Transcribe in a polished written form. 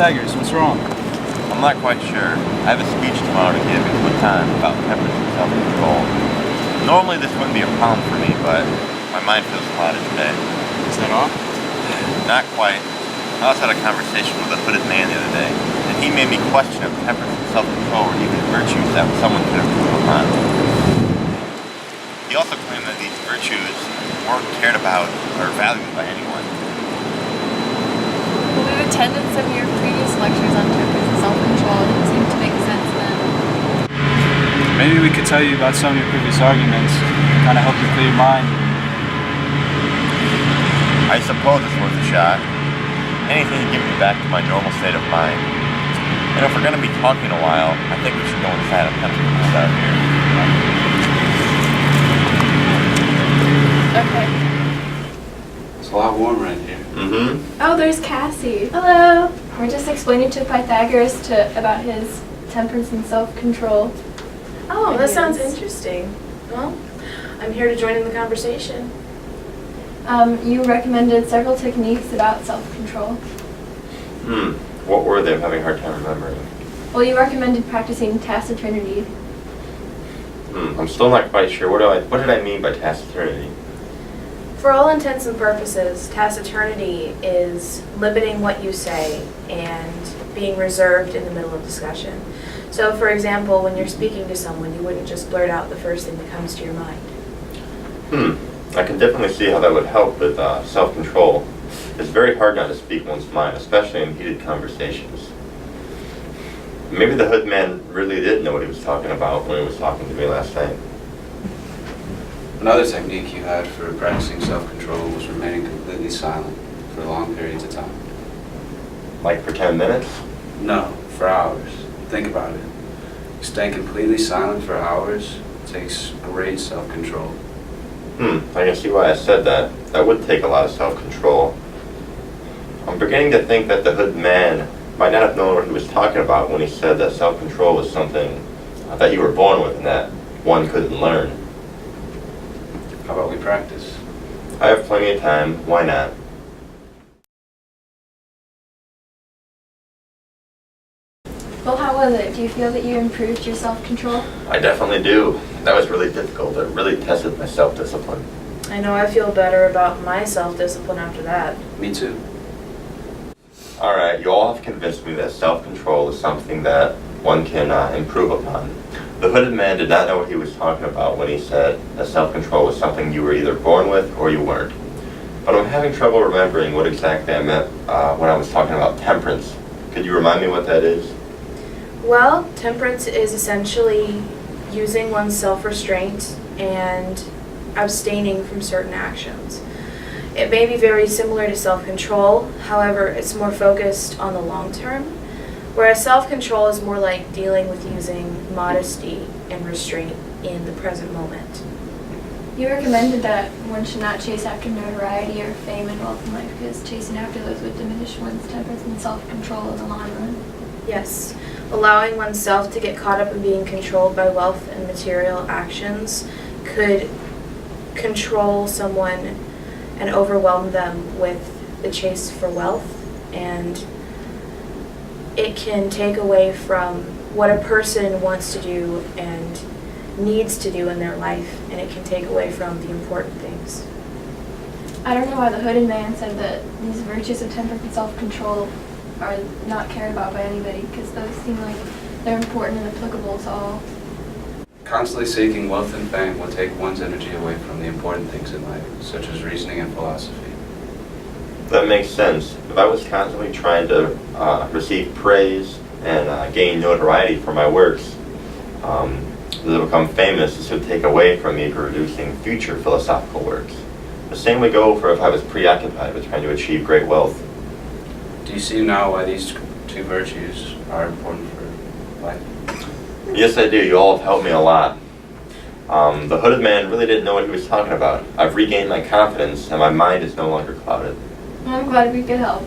Pythagoras, what's wrong? I'm not quite sure. I have a speech tomorrow to give in good time about temperance and self-control. Normally this wouldn't be a problem for me, but my mind feels clouded today. Is that all? Not quite. I also had a conversation with a hooded man the other day, and he made me question if temperance and self-control were even virtues that someone could improve upon. He also claimed that these virtues weren't cared about or valued by anyone. Well, we've attended some of your previous lectures on temperance and self-control. It didn't seem to make sense then. Maybe we could tell you about some of your previous arguments, kind of help you clear your mind. I suppose it's worth a shot. Anything to get me back to my normal state of mind. And if we're going to be talking a while, I think we should go inside and have some out here. Okay. It's a lot warmer in here. Mm-hmm. Oh, there's Cassie. Hello. We're just explaining to Pythagoras about his temperance and self-control. Oh, that sounds interesting. Well, I'm here to join in the conversation. You recommended several techniques about self-control. What were they? I'm having a hard time remembering. Well, you recommended practicing taciturnity. I'm still not quite sure. What did I mean by taciturnity? For all intents and purposes, taciturnity is limiting what you say and being reserved in the middle of discussion. So, for example, when you're speaking to someone, you wouldn't just blurt out the first thing that comes to your mind. I can definitely see how that would help with self-control. It's very hard not to speak one's mind, especially in heated conversations. Maybe the hood man really did know what he was talking about when he was talking to me last night. Another technique you had for practicing self-control was remaining completely silent for long periods of time. Like for 10 minutes? No, for hours. Think about it. Staying completely silent for hours takes great self-control. I can see why I said that. That would take a lot of self-control. I'm beginning to think that the hood man might not have known what he was talking about when he said that self-control was something that you were born with and that one couldn't learn. How about we practice? I have plenty of time. Why not? Well, how was it? Do you feel that you improved your self-control? I definitely do. That was really difficult. It really tested my self-discipline. I know I feel better about my self-discipline after that. Me too. Alright, you all have convinced me that self-control is something that one can improve upon. The hooded man did not know what he was talking about when he said that self-control was something you were either born with or you weren't. But I'm having trouble remembering what exactly I meant when I was talking about temperance. Could you remind me what that is? Well, temperance is essentially using one's self-restraint and abstaining from certain actions. It may be very similar to self-control, however, it's more focused on the long term, whereas self-control is more like dealing with using modesty and restraint in the present moment. You recommended that one should not chase after notoriety or fame and wealth in life because chasing after those would diminish one's temperance and self-control in the long run. Yes, allowing oneself to get caught up in being controlled by wealth and material actions could control someone and overwhelm them with the chase for wealth, and it can take away from what a person wants to do and needs to do in their life, and it can take away from the important things. I don't know why the hooded man said that these virtues of temperance and self-control are not cared about by anybody, because those seem like they're important and applicable to all. Constantly seeking wealth and fame will take one's energy away from the important things in life, such as reasoning and philosophy. That makes sense. If I was constantly trying to receive praise and gain notoriety for my works, to become famous, this would take away from me producing future philosophical works. The same would go for if I was preoccupied with trying to achieve great wealth. Do you see now why these two virtues are important for life? Yes, I do. You all have helped me a lot. The hooded man really didn't know what he was talking about. I've regained my confidence, and my mind is no longer clouded. Well, I'm glad we could help.